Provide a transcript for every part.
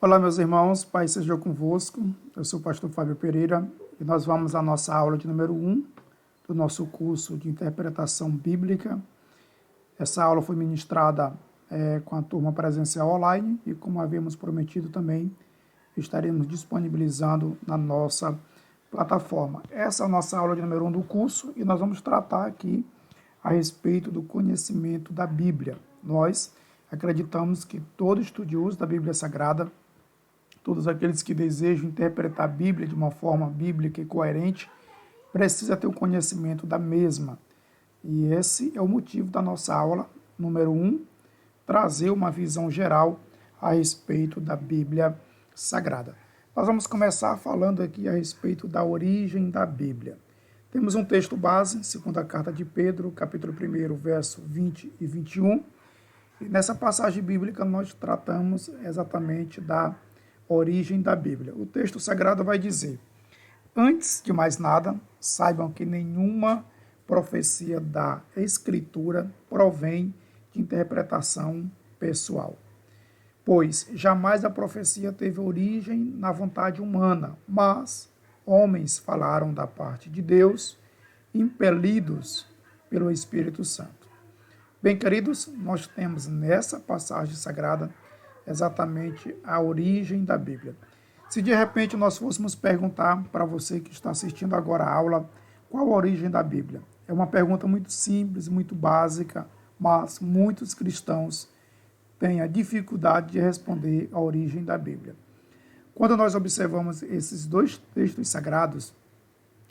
Olá, meus irmãos, Pai seja convosco. Eu sou o pastor Fábio Pereira e nós vamos à nossa aula de número 1 do nosso curso de interpretação bíblica. Essa aula foi ministrada com a turma presencial online e, como havíamos prometido também, estaremos disponibilizando na nossa plataforma. Essa é a nossa aula de número 1 do curso e nós vamos tratar aqui a respeito do conhecimento da Bíblia. Nós acreditamos que todo estudioso da Bíblia Sagrada, todos aqueles que desejam interpretar a Bíblia de uma forma bíblica e coerente, precisa ter o conhecimento da mesma. E esse é o motivo da nossa aula número 1, trazer uma visão geral a respeito da Bíblia Sagrada. Nós vamos começar falando aqui a respeito da origem da Bíblia. Temos um texto base, segunda carta de Pedro, capítulo 1, verso 20 e 21. E nessa passagem bíblica nós tratamos exatamente da origem da Bíblia. O texto sagrado vai dizer: antes de mais nada, saibam que nenhuma profecia da Escritura provém de interpretação pessoal, pois jamais a profecia teve origem na vontade humana, mas homens falaram da parte de Deus, impelidos pelo Espírito Santo. Bem, queridos, nós temos nessa passagem sagrada exatamente a origem da Bíblia. Se de repente nós fôssemos perguntar para você que está assistindo agora a aula, qual a origem da Bíblia? É uma pergunta muito simples, muito básica, mas muitos cristãos têm a dificuldade de responder a origem da Bíblia. Quando nós observamos esses dois textos sagrados,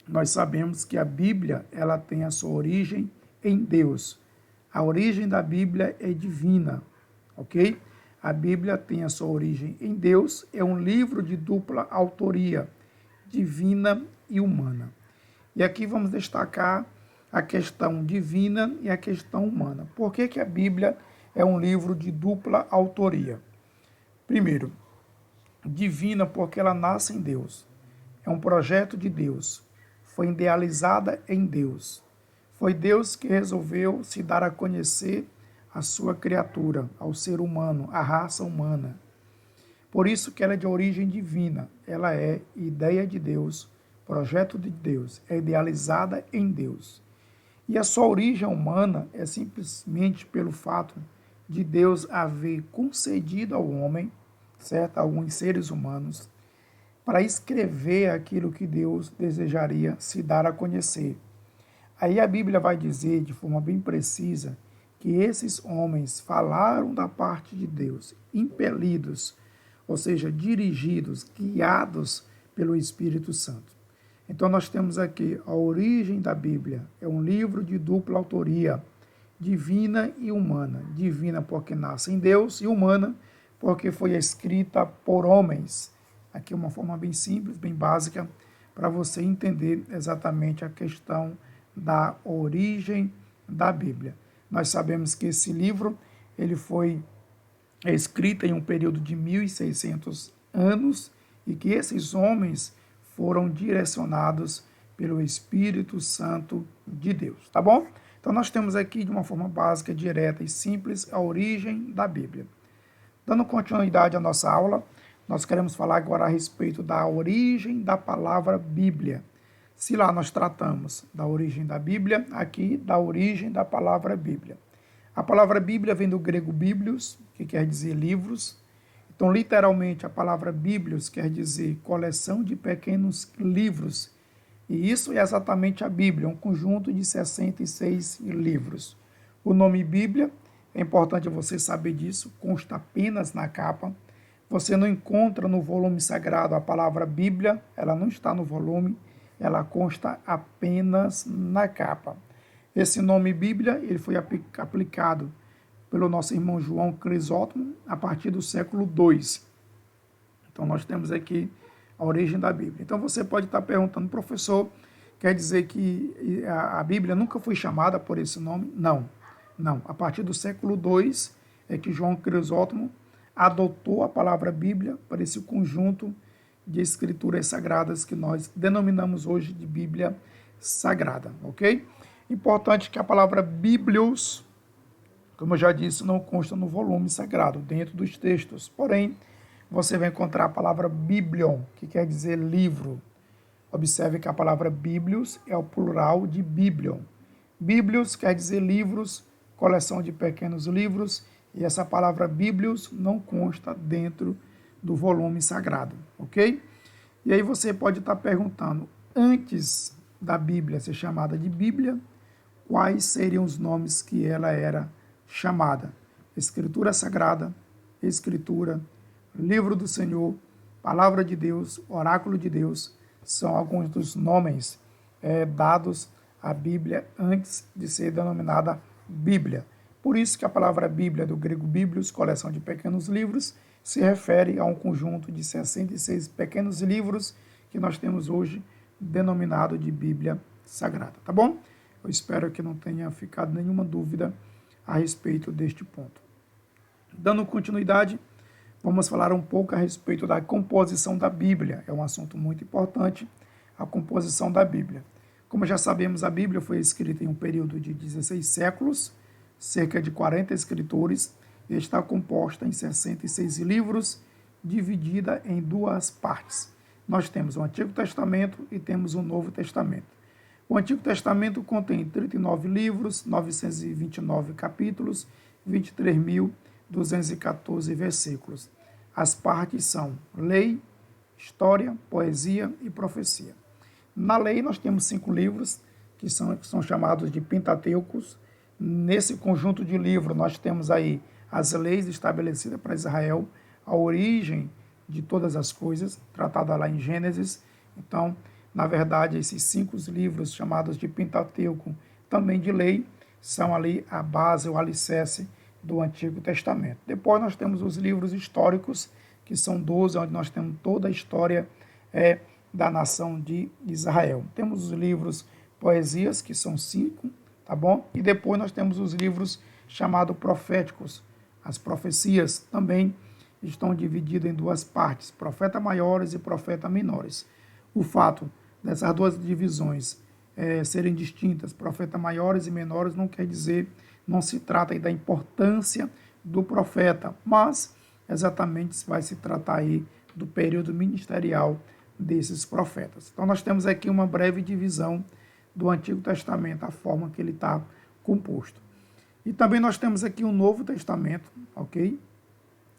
nós sabemos que a Bíblia ela tem a sua origem em Deus. A origem da Bíblia é divina, ok? A Bíblia tem a sua origem em Deus, é um livro de dupla autoria, divina e humana. E aqui vamos destacar a questão divina e a questão humana. Por que a Bíblia é um livro de dupla autoria? Primeiro, divina porque ela nasce em Deus. É um projeto de Deus. Foi idealizada em Deus. Foi Deus que resolveu se dar a conhecer a sua criatura, ao ser humano, à raça humana. Por isso que ela é de origem divina. Ela é ideia de Deus, projeto de Deus, é idealizada em Deus. E a sua origem humana é simplesmente pelo fato de Deus haver concedido ao homem, certo? Alguns seres humanos, para escrever aquilo que Deus desejaria se dar a conhecer. Aí a Bíblia vai dizer de forma bem precisa que esses homens falaram da parte de Deus, impelidos, ou seja, dirigidos, guiados pelo Espírito Santo. Então nós temos aqui a origem da Bíblia, é um livro de dupla autoria, divina e humana. Divina porque nasce em Deus e humana porque foi escrita por homens. Aqui é uma forma bem simples, bem básica, para você entender exatamente a questão da origem da Bíblia. Nós sabemos que esse livro ele foi escrito em um período de 1.600 anos e que esses homens foram direcionados pelo Espírito Santo de Deus, tá bom? Então nós temos aqui de uma forma básica, direta e simples a origem da Bíblia. Dando continuidade à nossa aula, nós queremos falar agora a respeito da origem da palavra Bíblia. Se lá nós tratamos da origem da Bíblia, aqui da origem da palavra Bíblia. A palavra Bíblia vem do grego bíblios, que quer dizer livros. Então, literalmente, a palavra bíblios quer dizer coleção de pequenos livros. E isso é exatamente a Bíblia, um conjunto de 66 livros. O nome Bíblia, é importante você saber disso, consta apenas na capa. Você não encontra no volume sagrado a palavra Bíblia, ela não está no volume, ela consta apenas na capa. Esse nome Bíblia ele foi aplicado pelo nosso irmão João Crisóstomo a partir do século II. Então nós temos aqui a origem da Bíblia. Então você pode estar perguntando, professor, quer dizer que a Bíblia nunca foi chamada por esse nome? Não. A partir do século II é que João Crisóstomo adotou a palavra Bíblia para esse conjunto de escrituras sagradas que nós denominamos hoje de Bíblia Sagrada, ok? Importante que a palavra Bíblios, como eu já disse, não consta no volume sagrado, dentro dos textos. Porém, você vai encontrar a palavra biblion, que quer dizer livro. Observe que a palavra biblios é o plural de biblion. Biblios quer dizer livros, coleção de pequenos livros, e essa palavra biblios não consta dentro do volume sagrado, ok? E aí você pode estar perguntando, antes da Bíblia ser chamada de Bíblia, quais seriam os nomes que ela era chamada? Escritura Sagrada, Escritura, Livro do Senhor, Palavra de Deus, Oráculo de Deus, são alguns dos nomes dados à Bíblia antes de ser denominada Bíblia. Por isso que a palavra Bíblia, do grego Bíblios, coleção de pequenos livros, se refere a um conjunto de 66 pequenos livros que nós temos hoje, denominado de Bíblia Sagrada, tá bom? Eu espero que não tenha ficado nenhuma dúvida a respeito deste ponto. Dando continuidade, vamos falar um pouco a respeito da composição da Bíblia. É um assunto muito importante, a composição da Bíblia. Como já sabemos, a Bíblia foi escrita em um período de 16 séculos, cerca de 40 escritores, e está composta em 66 livros, dividida em duas partes. Nós temos o Antigo Testamento e temos o Novo Testamento. O Antigo Testamento contém 39 livros, 929 capítulos, 23.214 versículos. As partes são lei, história, poesia e profecia. Na lei nós temos 5 livros, que são chamados de Pentateucos. Nesse conjunto de livros nós temos aí as leis estabelecidas para Israel, a origem de todas as coisas, tratada lá em Gênesis. Então, na verdade, esses 5 livros chamados de Pentateuco, também de lei, são ali a base, o alicerce do Antigo Testamento. Depois nós temos os livros históricos, que são 12, onde nós temos toda a história da nação de Israel. Temos os livros poesias, que são 5, tá bom? E depois nós temos os livros chamados proféticos. As profecias também estão divididas em duas partes, profetas maiores e profetas menores. O fato dessas duas divisões serem distintas, profetas maiores e menores, não quer dizer, não se trata aí da importância do profeta, mas exatamente vai se tratar aí do período ministerial desses profetas. Então nós temos aqui uma breve divisão do Antigo Testamento, a forma que ele está composto. E também nós temos aqui o Novo Testamento, ok?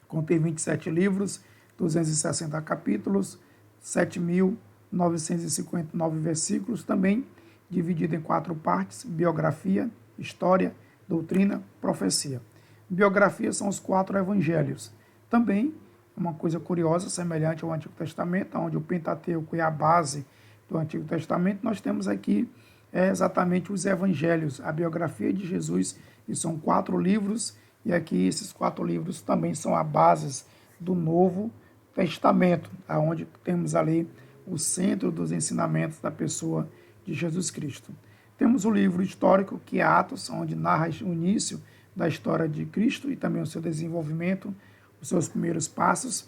Contém 27 livros, 260 capítulos, 7.959 versículos, também dividido em 4 partes, biografia, história, doutrina, profecia. Biografia são os 4 evangelhos. Também, uma coisa curiosa, semelhante ao Antigo Testamento, onde o Pentateuco é a base do Antigo Testamento, nós temos aqui exatamente os evangelhos, a biografia de Jesus, e são 4 livros, e aqui esses 4 livros também são a base do Novo Testamento, onde temos ali o centro dos ensinamentos da pessoa de Jesus Cristo. Temos o livro histórico, que é Atos, onde narra o início da história de Cristo e também o seu desenvolvimento, os seus primeiros passos.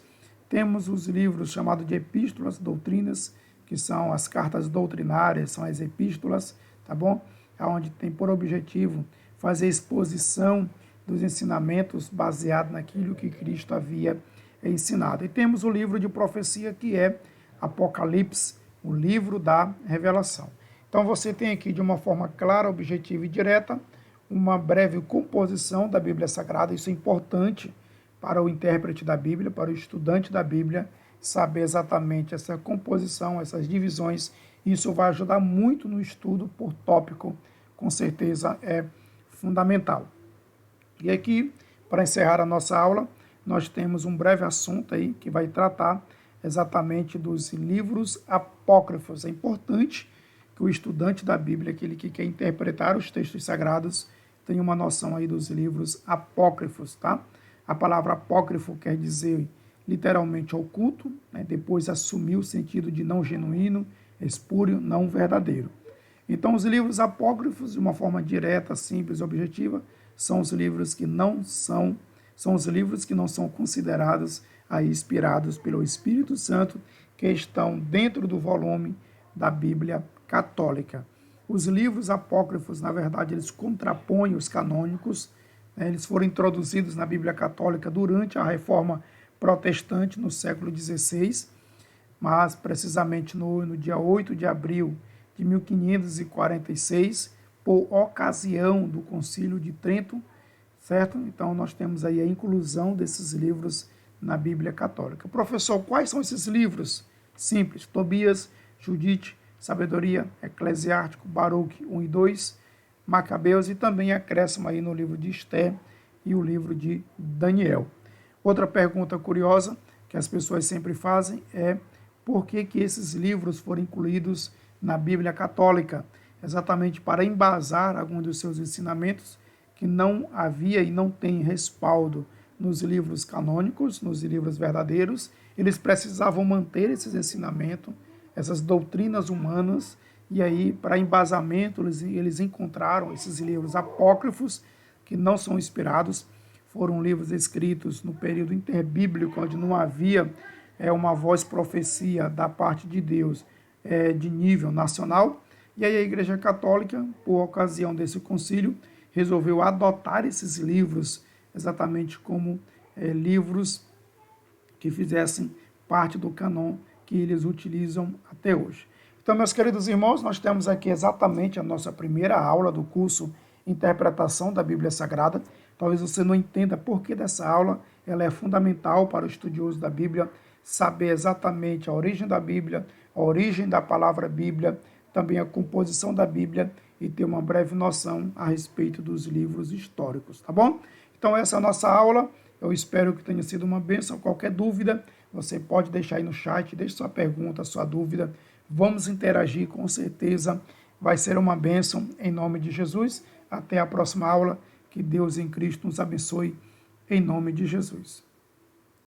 Temos os livros chamados de epístolas, doutrinas, que são as cartas doutrinárias, são as epístolas, tá bom? Onde tem por objetivo fazer exposição dos ensinamentos baseado naquilo que Cristo havia ensinado. E temos o livro de profecia, que é Apocalipse, o livro da revelação. Então você tem aqui, de uma forma clara, objetiva e direta, uma breve composição da Bíblia Sagrada. Isso é importante para o intérprete da Bíblia, para o estudante da Bíblia, saber exatamente essa composição, essas divisões. Isso vai ajudar muito no estudo por tópico, com certeza é fundamental. E aqui, para encerrar a nossa aula, nós temos um breve assunto aí que vai tratar exatamente dos livros apócrifos. É importante que o estudante da Bíblia, aquele que quer interpretar os textos sagrados, tenha uma noção aí dos livros apócrifos, tá? A palavra apócrifo quer dizer literalmente oculto, né? Depois assumiu o sentido de não genuíno, espúrio, não verdadeiro. Então, os livros apócrifos, de uma forma direta, simples e objetiva, são os livros que não são considerados aí inspirados pelo Espírito Santo, que estão dentro do volume da Bíblia Católica. Os livros apócrifos, na verdade, eles contrapõem os canônicos, né? Eles foram introduzidos na Bíblia Católica durante a Reforma protestante no século XVI, mas precisamente no dia 8 de abril de 1546, por ocasião do Concílio de Trento, certo? Então nós temos aí a inclusão desses livros na Bíblia Católica. Professor, quais são esses livros? Simples: Tobias, Judite, Sabedoria, Eclesiástico, Baruque 1 e 2, Macabeus, e também acréscimo aí no livro de Esther e o livro de Daniel. Outra pergunta curiosa que as pessoas sempre fazem é por que esses livros foram incluídos na Bíblia Católica? Exatamente para embasar alguns dos seus ensinamentos que não havia e não tem respaldo nos livros canônicos, nos livros verdadeiros. Eles precisavam manter esses ensinamentos, essas doutrinas humanas, e aí, para embasamento, eles encontraram esses livros apócrifos, que não são inspirados, foram livros escritos no período interbíblico, onde não havia uma voz profecia da parte de Deus de nível nacional. E aí a Igreja Católica, por ocasião desse concílio, resolveu adotar esses livros exatamente como livros que fizessem parte do cânon que eles utilizam até hoje. Então, meus queridos irmãos, nós temos aqui exatamente a nossa primeira aula do curso Interpretação da Bíblia Sagrada. Talvez você não entenda por que dessa aula, ela é fundamental para o estudioso da Bíblia saber exatamente a origem da Bíblia, a origem da palavra Bíblia, também a composição da Bíblia e ter uma breve noção a respeito dos livros históricos, tá bom? Então essa é a nossa aula, eu espero que tenha sido uma bênção. Qualquer dúvida, você pode deixar aí no chat, deixe sua pergunta, sua dúvida, vamos interagir, com certeza vai ser uma bênção em nome de Jesus. Até a próxima aula, que Deus em Cristo nos abençoe em nome de Jesus.